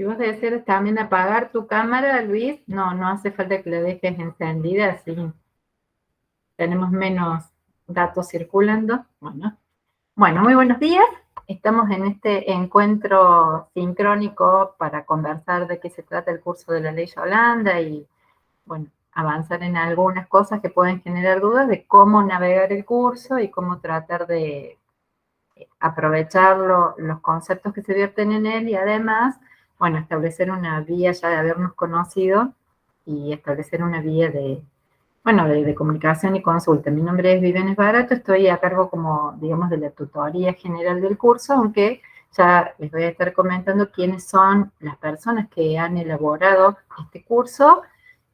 Si vos deseas también apagar tu cámara, Luis, no hace falta que la dejes encendida, así tenemos menos datos circulando. Bueno, muy buenos días. Estamos en este encuentro sincrónico para conversar de qué se trata el curso de la Ley Yolanda y, bueno, avanzar en algunas cosas que pueden generar dudas de cómo navegar el curso y cómo tratar de aprovechar los conceptos que se vierten en él y además, bueno, establecer una vía ya de habernos conocido y establecer una vía de comunicación y consulta. Mi nombre es Viviana Barato, estoy a cargo como, digamos, de la tutoría general del curso, aunque ya les voy a estar comentando quiénes son las personas que han elaborado este curso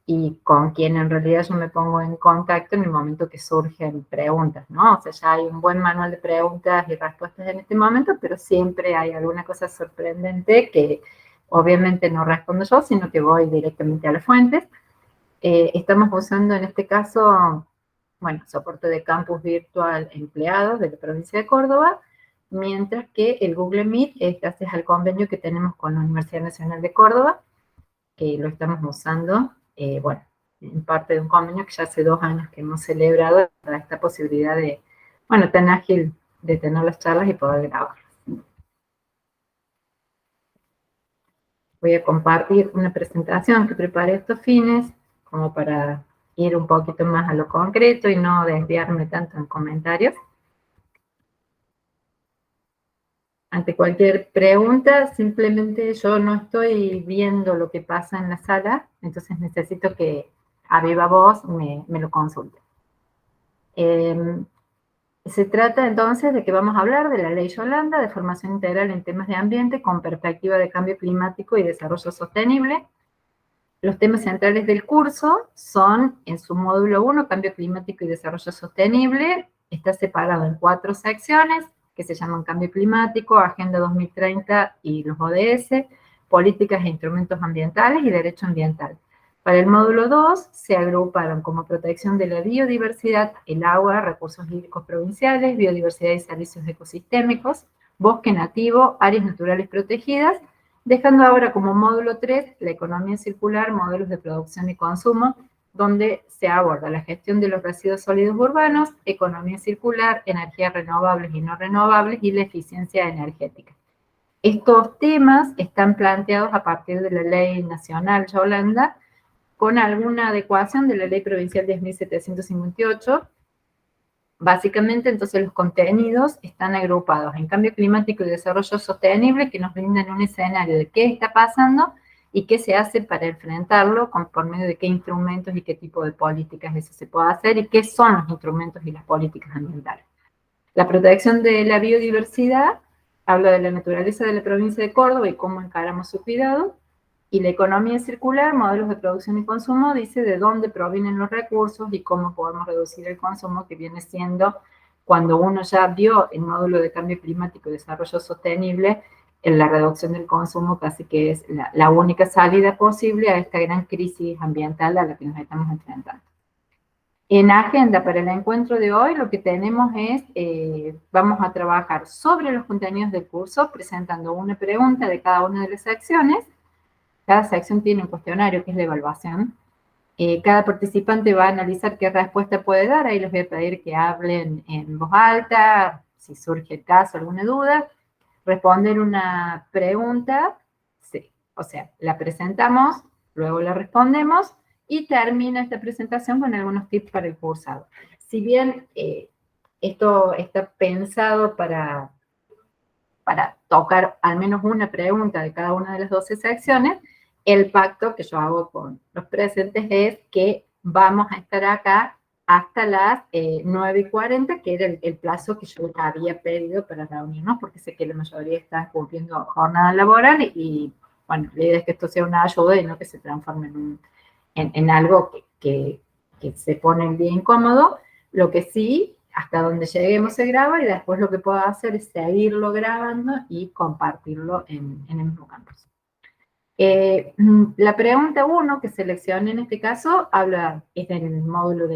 y con quién en realidad yo me pongo en contacto en el momento que surgen preguntas, ¿no? O sea, ya hay un buen manual de preguntas y respuestas en este momento, pero siempre hay alguna cosa sorprendente que obviamente no respondo yo, sino que voy directamente a las fuentes. Estamos usando en este caso, bueno, soporte de campus virtual empleados de la provincia de Córdoba, mientras que el Google Meet es gracias al convenio que tenemos con la Universidad Nacional de Córdoba, que lo estamos usando, bueno, en parte de un convenio que ya hace 2 años que hemos celebrado, para esta posibilidad de, bueno, tan ágil de tener las charlas y poder grabarlas. Voy a compartir una presentación que preparé estos fines, como para ir un poquito más a lo concreto y no desviarme tanto en comentarios. Ante cualquier pregunta, simplemente yo no estoy viendo lo que pasa en la sala, entonces necesito que a viva voz me lo consulte. Se trata entonces de que vamos a hablar de la Ley Yolanda de formación integral en temas de ambiente con perspectiva de cambio climático y desarrollo sostenible. Los temas centrales del curso son, en su módulo 1, cambio climático y desarrollo sostenible. Está separado en 4 secciones que se llaman cambio climático, agenda 2030 y los ODS, políticas e instrumentos ambientales y derecho ambiental. Para el módulo 2 se agruparon como protección de la biodiversidad, el agua, recursos hídricos provinciales, biodiversidad y servicios ecosistémicos, bosque nativo, áreas naturales protegidas, dejando ahora como módulo 3 la economía circular, modelos de producción y consumo, donde se aborda la gestión de los residuos sólidos urbanos, economía circular, energías renovables y no renovables y la eficiencia energética. Estos temas están planteados a partir de la Ley Nacional Yolanda, con alguna adecuación de la Ley Provincial 10.758. Básicamente, entonces, los contenidos están agrupados en cambio climático y desarrollo sostenible, que nos brindan un escenario de qué está pasando y qué se hace para enfrentarlo, por medio de qué instrumentos y qué tipo de políticas eso se puede hacer y qué son los instrumentos y las políticas ambientales. La protección de la biodiversidad habla de la naturaleza de la provincia de Córdoba y cómo encaramos su cuidado. Y la economía circular, modelos de producción y consumo, dice de dónde provienen los recursos y cómo podemos reducir el consumo, que viene siendo, cuando uno ya vio el módulo de cambio climático y desarrollo sostenible, en la reducción del consumo casi que es la única salida posible a esta gran crisis ambiental a la que nos estamos enfrentando. En agenda para el encuentro de hoy lo que tenemos es, vamos a trabajar sobre los contenidos del curso, presentando una pregunta de cada una de las secciones. Cada sección tiene un cuestionario que es la evaluación. Cada participante va a analizar qué respuesta puede dar. Ahí les voy a pedir que hablen en voz alta, si surge el caso, alguna duda. Responder una pregunta, sí, o sea, la presentamos, luego la respondemos y termina esta presentación con algunos tips para el cursado. Si bien esto está pensado para tocar al menos una pregunta de cada una de las 12 secciones, el pacto que yo hago con los presentes es que vamos a estar acá hasta las 9:40, que era el plazo que yo había pedido para reunirnos, porque sé que la mayoría están cumpliendo jornada laboral y bueno, la idea es que esto sea una ayuda y no que se transforme en algo que se pone en día incómodo. Lo que sí, hasta donde lleguemos se graba y después lo que puedo hacer es seguirlo grabando y compartirlo en el mismo campus. La pregunta 1 que seleccioné en este caso es del módulo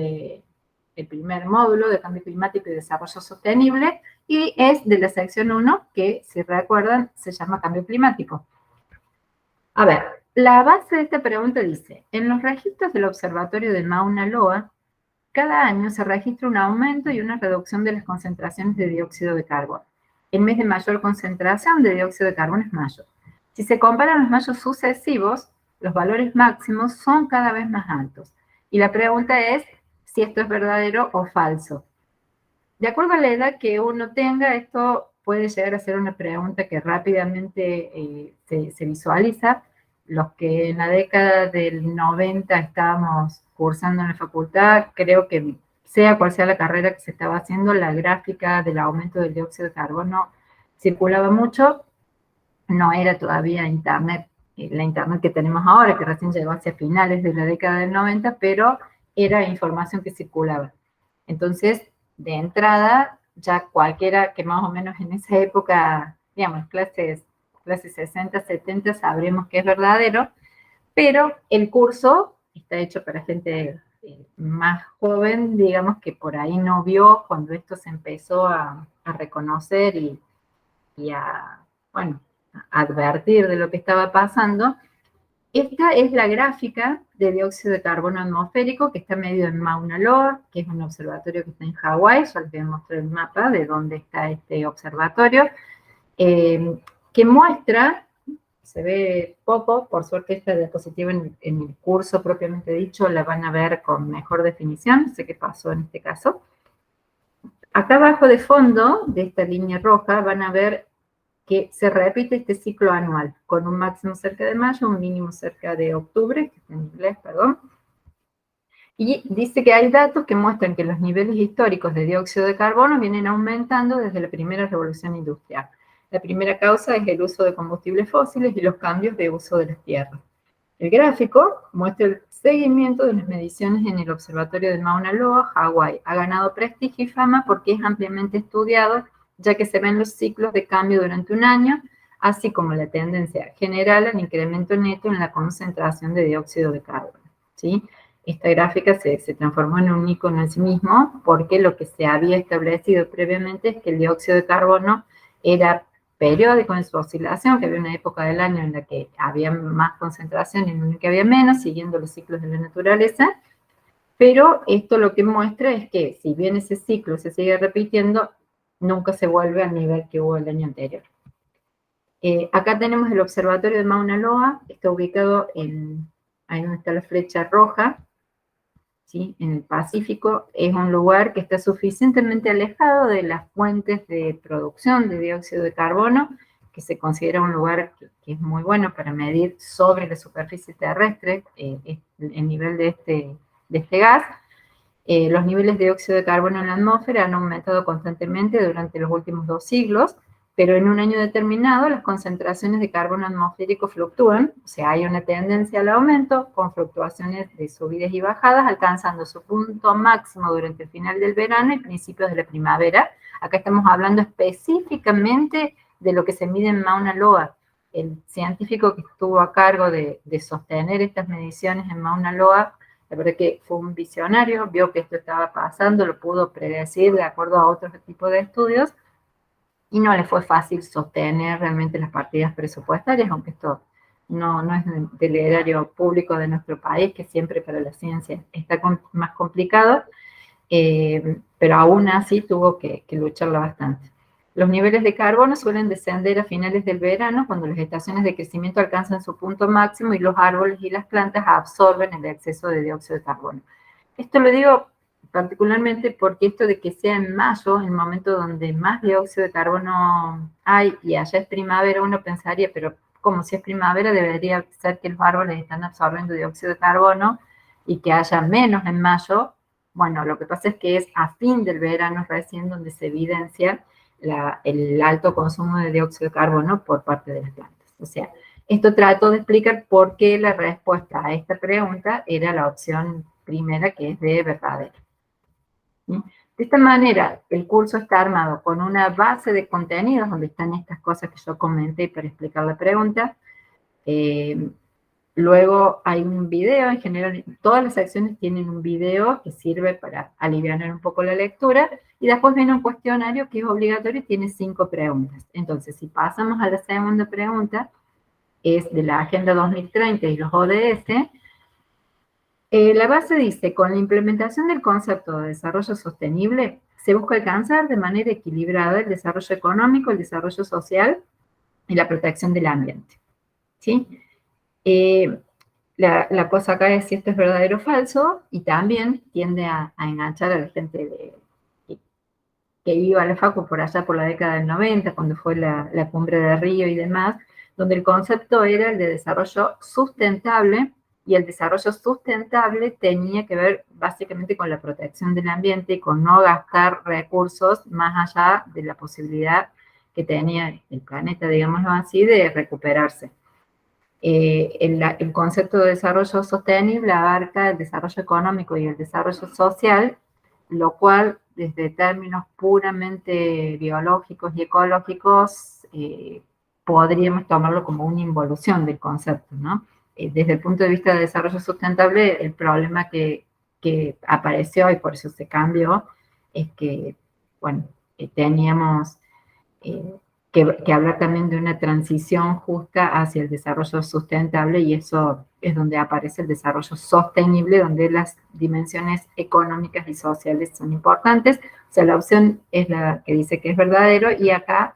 el primer módulo de cambio climático y desarrollo sostenible y es de la sección 1 que, si recuerdan, se llama cambio climático. A ver, la base de esta pregunta dice, en los registros del Observatorio de Mauna Loa, cada año se registra un aumento y una reducción de las concentraciones de dióxido de carbono. El mes de mayor concentración de dióxido de carbono es mayo. Si se comparan los mayos sucesivos, los valores máximos son cada vez más altos. Y la pregunta es si esto es verdadero o falso. De acuerdo a la edad que uno tenga, esto puede llegar a ser una pregunta que rápidamente se visualiza. Los que en la década del 90 estábamos cursando en la facultad, creo que sea cual sea la carrera que se estaba haciendo, la gráfica del aumento del dióxido de carbono circulaba mucho. No era todavía Internet, la Internet que tenemos ahora, que recién llegó hacia finales de la década del 90, pero era información que circulaba. Entonces, de entrada, ya cualquiera que más o menos en esa época, digamos, clases 60, 70, sabremos que es verdadero, pero el curso está hecho para gente más joven, digamos, que por ahí no vio cuando esto se empezó a reconocer y bueno, a advertir de lo que estaba pasando. Esta es la gráfica de dióxido de carbono atmosférico que está medido en Mauna Loa, que es un observatorio que está en Hawái. Ya les voy a mostrar el mapa de dónde está este observatorio, que muestra, se ve poco, por suerte esta diapositiva en el curso propiamente dicho la van a ver con mejor definición, no sé qué pasó en este caso. Acá abajo de fondo de esta línea roja van a ver que se repite este ciclo anual, con un máximo cerca de mayo, un mínimo cerca de octubre, que está en inglés, perdón. Y dice que hay datos que muestran que los niveles históricos de dióxido de carbono vienen aumentando desde la primera revolución industrial. La primera causa es el uso de combustibles fósiles y los cambios de uso de las tierras. El gráfico muestra el seguimiento de las mediciones en el Observatorio de Mauna Loa, Hawái. Ha ganado prestigio y fama porque es ampliamente estudiado, ya que se ven los ciclos de cambio durante un año, así como la tendencia general al incremento neto en la concentración de dióxido de carbono. ¿Sí? Esta gráfica se transformó en un icono en sí mismo porque lo que se había establecido previamente es que el dióxido de carbono era periódico en su oscilación, que había una época del año en la que había más concentración y en una que había menos, siguiendo los ciclos de la naturaleza, pero esto lo que muestra es que si bien ese ciclo se sigue repitiendo, nunca se vuelve al nivel que hubo el año anterior. Acá tenemos el observatorio de Mauna Loa, está ubicado ahí donde está la flecha roja, ¿sí? En el Pacífico. Es un lugar que está suficientemente alejado de las fuentes de producción de dióxido de carbono, que se considera un lugar que es muy bueno para medir sobre la superficie terrestre el nivel de este gas. Los niveles de dióxido de carbono en la atmósfera han aumentado constantemente durante los últimos 2 siglos, pero en un año determinado las concentraciones de carbono atmosférico fluctúan, o sea, hay una tendencia al aumento con fluctuaciones de subidas y bajadas, alcanzando su punto máximo durante el final del verano y principios de la primavera. Acá estamos hablando específicamente de lo que se mide en Mauna Loa. El científico que estuvo a cargo de sostener estas mediciones en Mauna Loa, la verdad que fue un visionario, vio que esto estaba pasando, lo pudo predecir de acuerdo a otros tipos de estudios, y no le fue fácil sostener realmente las partidas presupuestarias, aunque esto no es del erario público de nuestro país, que siempre para la ciencia está más complicado, pero aún así tuvo que lucharla bastante. Los niveles de carbono suelen descender a finales del verano, cuando las estaciones de crecimiento alcanzan su punto máximo y los árboles y las plantas absorben el exceso de dióxido de carbono. Esto lo digo particularmente porque esto de que sea en mayo, el momento donde más dióxido de carbono hay y allá es primavera, uno pensaría, pero como si es primavera debería ser que los árboles están absorbiendo dióxido de carbono y que haya menos en mayo. Bueno, lo que pasa es que es a fin del verano recién donde se evidencia el alto consumo de dióxido de carbono por parte de las plantas. O sea, esto trato de explicar por qué la respuesta a esta pregunta era la opción primera, que es de verdadero. De esta manera, el curso está armado con una base de contenidos donde están estas cosas que yo comenté para explicar la pregunta. Luego hay un video, en general todas las secciones tienen un video que sirve para aliviar un poco la lectura, y después viene un cuestionario que es obligatorio y tiene 5 preguntas. Entonces, si pasamos a la segunda pregunta, es de la Agenda 2030 y los ODS. La base dice, con la implementación del concepto de desarrollo sostenible, se busca alcanzar de manera equilibrada el desarrollo económico, el desarrollo social y la protección del ambiente. ¿Sí? La cosa acá es si esto es verdadero o falso, y también tiende a enganchar a la gente que iba a la facu por allá por la década del 90, cuando fue la cumbre de Río y demás, donde el concepto era el de desarrollo sustentable, y el desarrollo sustentable tenía que ver básicamente con la protección del ambiente y con no gastar recursos más allá de la posibilidad que tenía el planeta, digámoslo así, de recuperarse. El concepto de desarrollo sostenible abarca el desarrollo económico y el desarrollo social, lo cual desde términos puramente biológicos y ecológicos podríamos tomarlo como una involución del concepto, ¿no? Desde el punto de vista de desarrollo sustentable, el problema que apareció y por eso se cambió es que, bueno, teníamos eh, que hablar también de una transición justa hacia el desarrollo sustentable, y eso es donde aparece el desarrollo sostenible, donde las dimensiones económicas y sociales son importantes. O sea, la opción es la que dice que es verdadero, y acá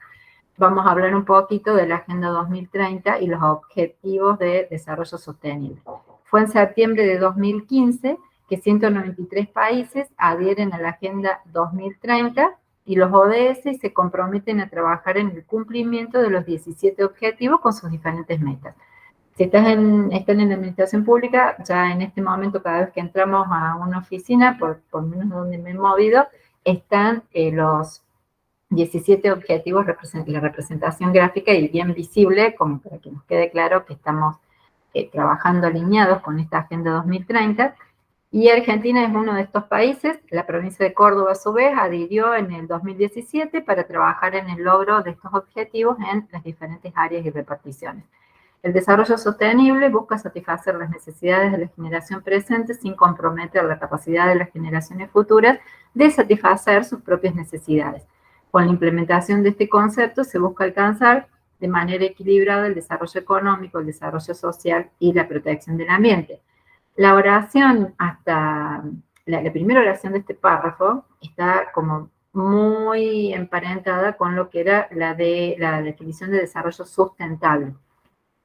vamos a hablar un poquito de la Agenda 2030 y los objetivos de desarrollo sostenible. Fue en septiembre de 2015 que 193 países adhieren a la Agenda 2030 y los ODS se comprometen a trabajar en el cumplimiento de los 17 objetivos con sus diferentes metas. Si están en la administración pública, ya en este momento, cada vez que entramos a una oficina, por menos donde me he movido, están los 17 objetivos, la representación gráfica y bien visible, como para que nos quede claro que estamos trabajando alineados con esta Agenda 2030. Y Argentina es uno de estos países. La provincia de Córdoba, a su vez, adhirió en el 2017 para trabajar en el logro de estos objetivos en las diferentes áreas y reparticiones. El desarrollo sostenible busca satisfacer las necesidades de la generación presente sin comprometer la capacidad de las generaciones futuras de satisfacer sus propias necesidades. Con la implementación de este concepto se busca alcanzar de manera equilibrada el desarrollo económico, el desarrollo social y la protección del ambiente. La oración hasta la primera oración de este párrafo está como muy emparentada con lo que era la definición de desarrollo sustentable.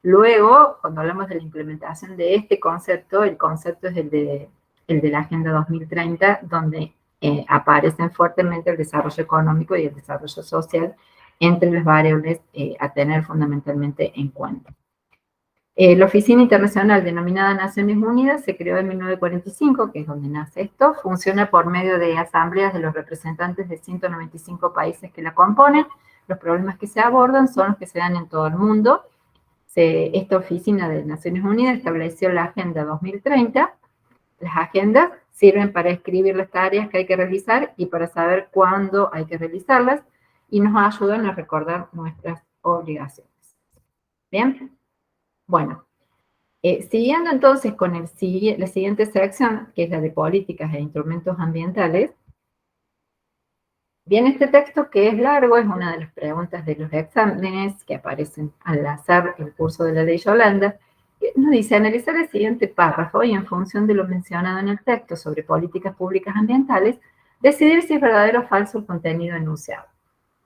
Luego, cuando hablamos de la implementación de este concepto, el concepto es el de la Agenda 2030, donde aparecen fuertemente el desarrollo económico y el desarrollo social entre las variables a tener fundamentalmente en cuenta. La Oficina Internacional denominada Naciones Unidas se creó en 1945, que es donde nace esto, funciona por medio de asambleas de los representantes de 195 países que la componen. Los problemas que se abordan son los que se dan en todo el mundo. Esta oficina de Naciones Unidas estableció la Agenda 2030. Las agendas sirven para escribir las tareas que hay que realizar y para saber cuándo hay que realizarlas, y nos ayudan a recordar nuestras obligaciones. ¿Bien? Bueno, siguiendo entonces con la siguiente sección, que es la de políticas e instrumentos ambientales. Bien, este texto, que es largo, es una de las preguntas de los exámenes que aparecen al hacer el curso de la Ley Yolanda. Nos dice: analizar el siguiente párrafo y, en función de lo mencionado en el texto sobre políticas públicas ambientales, decidir si es verdadero o falso el contenido enunciado.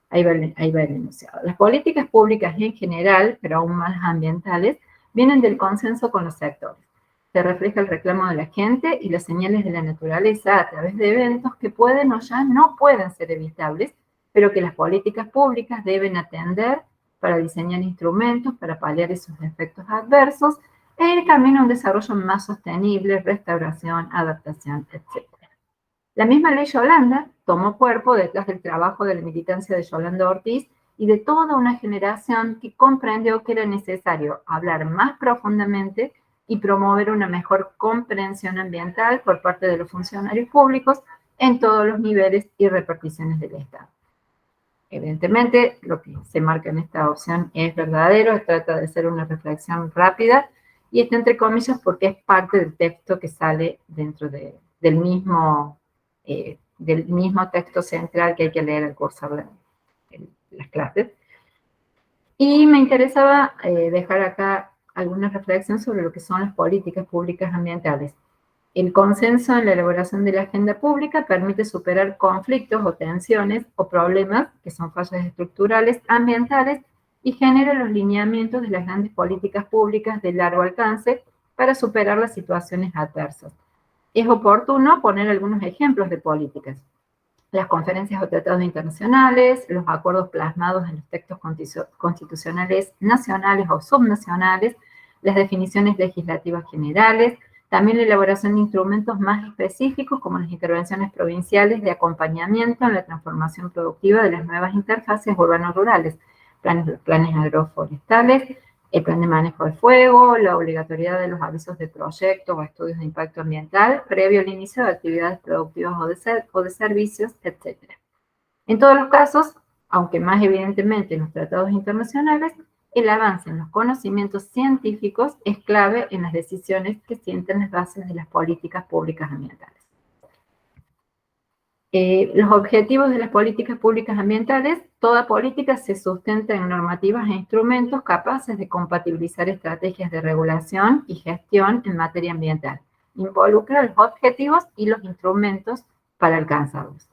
Ahí va el enunciado. Las políticas públicas en general, pero aún más ambientales, vienen del consenso con los sectores. Se refleja el reclamo de la gente y las señales de la naturaleza a través de eventos que pueden o ya no pueden ser evitables, pero que las políticas públicas deben atender para diseñar instrumentos para paliar esos efectos adversos e ir camino a un desarrollo más sostenible, restauración, adaptación, etc. La misma Ley Yolanda tomó cuerpo detrás del trabajo de la militancia de Yolanda Ortiz y de toda una generación que comprendió que era necesario hablar más profundamente y promover una mejor comprensión ambiental por parte de los funcionarios públicos en todos los niveles y reparticiones del Estado. Evidentemente, lo que se marca en esta opción es verdadero, trata de ser una reflexión rápida, y está entre comillas porque es parte del texto que sale dentro del mismo texto central que hay que leer al cursar las clases. Y me interesaba dejar acá alguna reflexión sobre lo que son las políticas públicas ambientales. El consenso en la elaboración de la agenda pública permite superar conflictos o tensiones o problemas que son fallas estructurales ambientales y genera los lineamientos de las grandes políticas públicas de largo alcance para superar las situaciones adversas. Es oportuno poner algunos ejemplos de políticas. Las conferencias o tratados internacionales, los acuerdos plasmados en los textos constitucionales nacionales o subnacionales, las definiciones legislativas generales, también la elaboración de instrumentos más específicos como las intervenciones provinciales de acompañamiento en la transformación productiva de las nuevas interfaces urbano-rurales, planes agroforestales, el plan de manejo del fuego, la obligatoriedad de los avisos de proyectos o estudios de impacto ambiental previo al inicio de actividades productivas o de servicios, etc. En todos los casos, aunque más evidentemente en los tratados internacionales, el avance en los conocimientos científicos es clave en las decisiones que sientan las bases de las políticas públicas ambientales. Los objetivos de las políticas públicas ambientales, toda política se sustenta en normativas e instrumentos capaces de compatibilizar estrategias de regulación y gestión en materia ambiental. Involucra los objetivos y los instrumentos para alcanzarlos.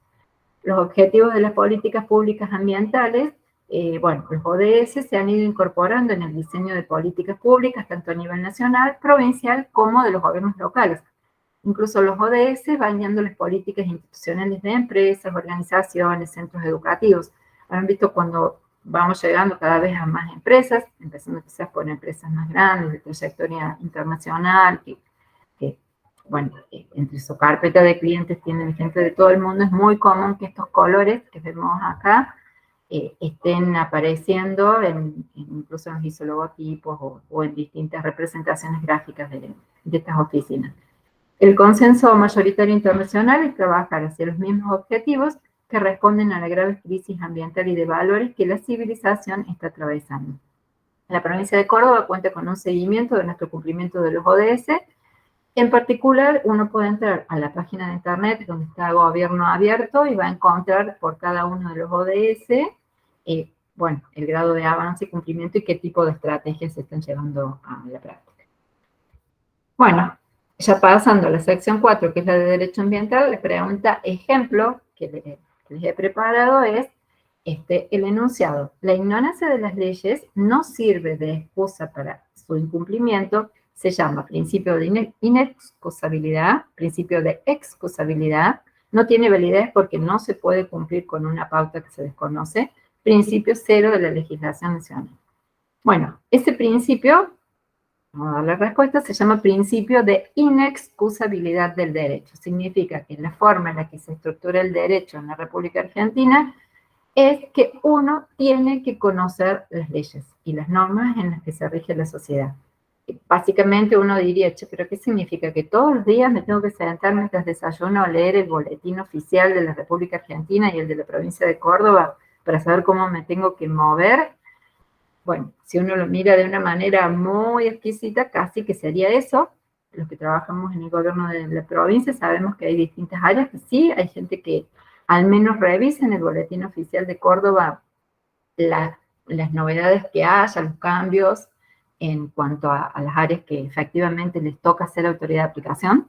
Los objetivos de las políticas públicas ambientales, los ODS se han ido incorporando en el diseño de políticas públicas, tanto a nivel nacional, provincial, como de los gobiernos locales. Incluso los ODS van guiando las políticas institucionales de empresas, organizaciones, centros educativos. Han visto cuando vamos llegando cada vez a más empresas, empezando quizás por empresas más grandes, de trayectoria internacional, entre su carpeta de clientes tienen gente de todo el mundo. Es muy común que estos colores que vemos acá estén apareciendo incluso en los isologotipos o en distintas representaciones gráficas de estas oficinas. El consenso mayoritario internacional es trabajar hacia los mismos objetivos que responden a la grave crisis ambiental y de valores que la civilización está atravesando. La provincia de Córdoba cuenta con un seguimiento de nuestro cumplimiento de los ODS. En particular, uno puede entrar a la página de internet donde está Gobierno Abierto y va a encontrar por cada uno de los ODS, el grado de avance y cumplimiento y qué tipo de estrategias se están llevando a la práctica. Bueno, ya pasando a la sección 4, que es la de Derecho Ambiental, la pregunta ejemplo que les he preparado es el enunciado. La ignorancia de las leyes no sirve de excusa para su incumplimiento. Se llama principio de inexcusabilidad, principio de excusabilidad. No tiene validez porque no se puede cumplir con una pauta que se desconoce. Principio cero de la legislación nacional. Bueno, ese principio, vamos a dar la respuesta, se llama principio de inexcusabilidad del derecho. Significa que la forma en la que se estructura el derecho en la República Argentina es que uno tiene que conocer las leyes y las normas en las que se rige la sociedad. Básicamente uno diría, pero ¿qué significa? ¿Que todos los días me tengo que sentar mientras desayuno a leer el boletín oficial de la República Argentina y el de la provincia de Córdoba para saber cómo me tengo que mover? Bueno, si uno lo mira de una manera muy exquisita, casi que sería eso. Los que trabajamos en el gobierno de la provincia sabemos que hay distintas áreas, que sí, hay gente que al menos revisa en el boletín oficial de Córdoba las novedades que haya, los cambios en cuanto a las áreas que efectivamente les toca ser autoridad de aplicación,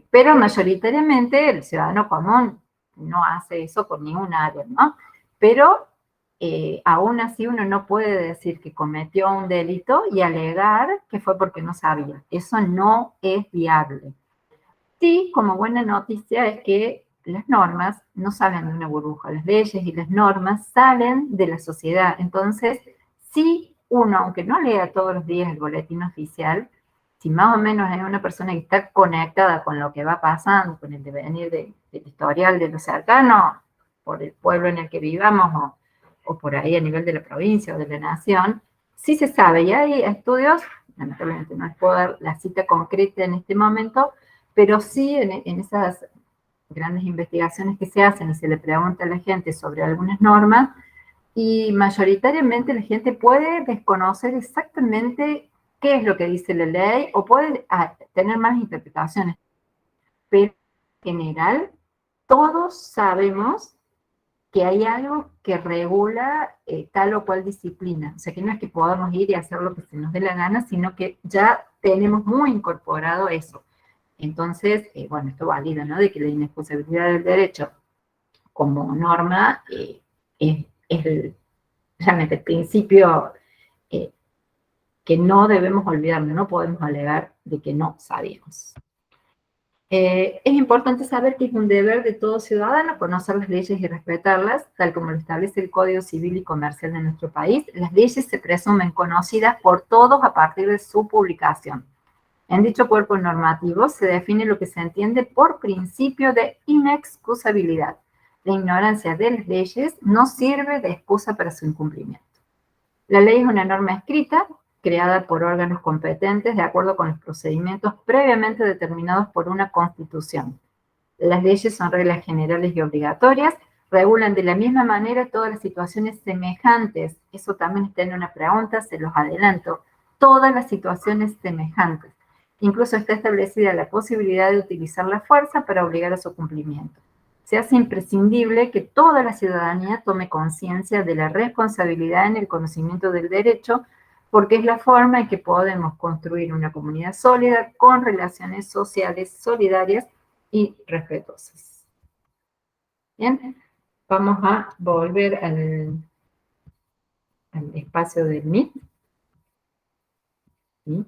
pero mayoritariamente el ciudadano común no hace eso por ninguna área, ¿no? Pero aún así uno no puede decir que cometió un delito y alegar que fue porque no sabía. Eso no es viable. Sí, como buena noticia es que las normas no salen de una burbuja, las leyes y las normas salen de la sociedad. Entonces, si uno, aunque no lea todos los días el boletín oficial, si más o menos es una persona que está conectada con lo que va pasando, con el devenir del historial de lo cercano, por el pueblo en el que vivamos o por ahí a nivel de la provincia o de la nación, sí se sabe. Y hay estudios, lamentablemente no les puedo dar la cita concreta en este momento, pero sí en esas grandes investigaciones que se hacen y se le pregunta a la gente sobre algunas normas, y mayoritariamente la gente puede desconocer exactamente qué es lo que dice la ley o puede tener malas interpretaciones, pero en general todos sabemos que hay algo que regula tal o cual disciplina. O sea, que no es que podamos ir y hacer lo que se nos dé la gana, sino que ya tenemos muy incorporado eso. Entonces, bueno, esto valida, ¿no? De que la inexcusabilidad del derecho como norma realmente el principio eh, que no debemos olvidarnos, no podemos alegar de que no sabíamos. Es importante saber que es un deber de todo ciudadano conocer las leyes y respetarlas, tal como lo establece el Código Civil y Comercial de nuestro país. Las leyes se presumen conocidas por todos a partir de su publicación. En dicho cuerpo normativo se define lo que se entiende por principio de inexcusabilidad. La ignorancia de las leyes no sirve de excusa para su incumplimiento. La ley es una norma escrita creada por órganos competentes de acuerdo con los procedimientos previamente determinados por una constitución. Las leyes son reglas generales y obligatorias, regulan de la misma manera todas las situaciones semejantes. Eso también está en una pregunta, se los adelanto. Todas las situaciones semejantes. Incluso está establecida la posibilidad de utilizar la fuerza para obligar a su cumplimiento. Se hace imprescindible que toda la ciudadanía tome conciencia de la responsabilidad en el conocimiento del derecho, porque es la forma en que podemos construir una comunidad sólida con relaciones sociales solidarias y respetuosas. Bien, vamos a volver al espacio del Meet. ¿Sí?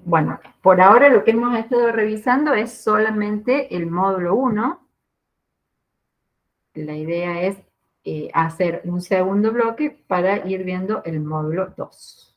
Bueno, por ahora lo que hemos estado revisando es solamente el módulo 1. La idea es hacer un segundo bloque para ir viendo el módulo 2.